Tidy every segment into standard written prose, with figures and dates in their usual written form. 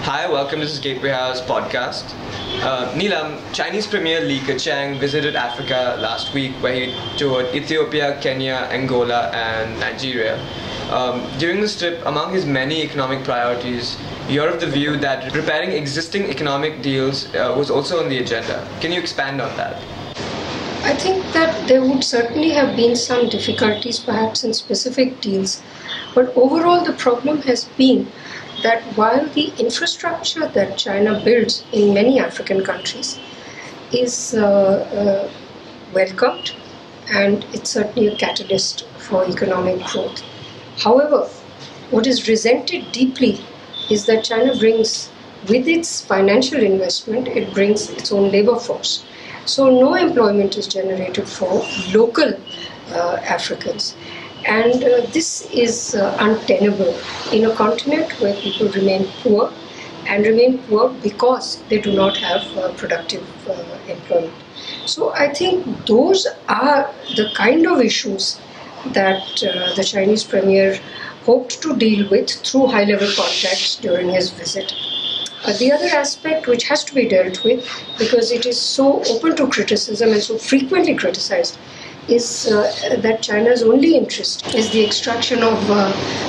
Hi, welcome to this Gateway House podcast. Neelam, Chinese Premier Li Keqiang visited Africa last week where he toured Ethiopia, Kenya, Angola and Nigeria. During this trip, among his many economic priorities, you're of the view that repairing existing economic deals was also on the agenda. Can you expand on that? I think that there would certainly have been some difficulties perhaps in specific deals, but overall the problem has been that while the infrastructure that China builds in many African countries is welcomed and it's certainly a catalyst for economic growth. However, what is resented deeply is that China brings, with its financial investment, it brings its own labor force. So no employment is generated for local Africans. And this is untenable in a continent where people remain poor and remain poor because they do not have productive employment. So I think those are the kind of issues that the Chinese Premier hoped to deal with through high-level contacts during his visit. The other aspect which has to be dealt with, because it is so open to criticism and so frequently criticized, is that China's only interest is the extraction of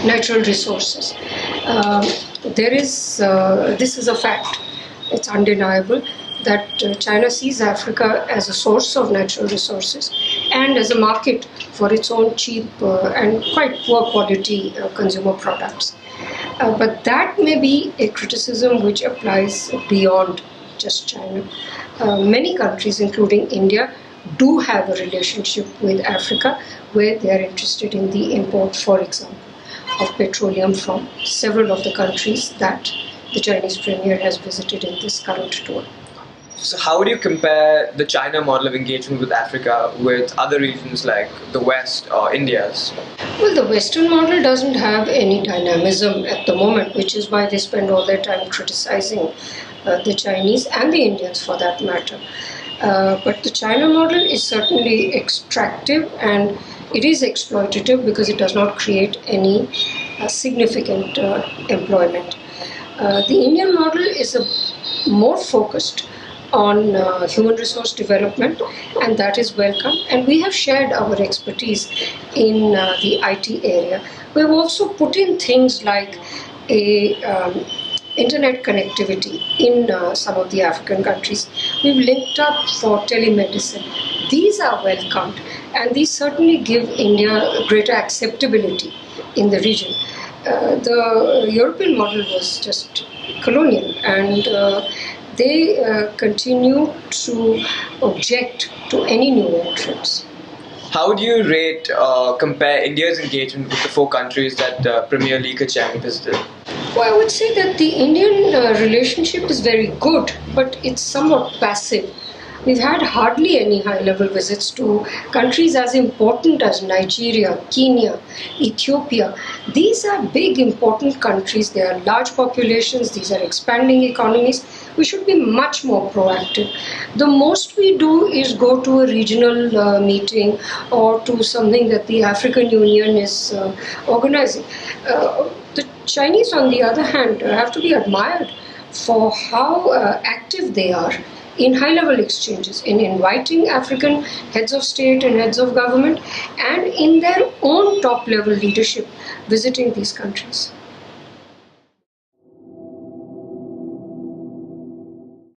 natural resources. This is a fact, it's undeniable, that China sees Africa as a source of natural resources and as a market for its own cheap and quite poor quality consumer products. But that may be a criticism which applies beyond just China. Many countries, including India, do have a relationship with Africa where they are interested in the import, for example, of petroleum from several of the countries that the Chinese Premier has visited in this current tour. So how would you compare the China model of engagement with Africa with other regions like the West or India's? Well, the Western model doesn't have any dynamism at the moment, which is why they spend all their time criticizing the Chinese and the Indians for that matter. But the China model is certainly extractive and it is exploitative because it does not create any significant employment. The Indian model is more focused on human resource development, and that is welcome. And we have shared our expertise in the IT area. We have also put in things like internet connectivity in some of the African countries. We've linked up for telemedicine. These are welcomed, and these certainly give India greater acceptability in the region. The European model was just colonial, and they continue to object to any new entrants. How would you rate compare India's engagement with the four countries that Premier Li Keqiang visited? Well, I would say that the Indian relationship is very good, but it's somewhat passive. We've had hardly any high-level visits to countries as important as Nigeria, Kenya, Ethiopia. These are big, important countries. They are large populations. These are expanding economies. We should be much more proactive. The most we do is go to a regional meeting or to something that the African Union is organizing. The Chinese, on the other hand, have to be admired for how active they are in high-level exchanges, in inviting African heads of state and heads of government, and in their own top-level leadership visiting these countries.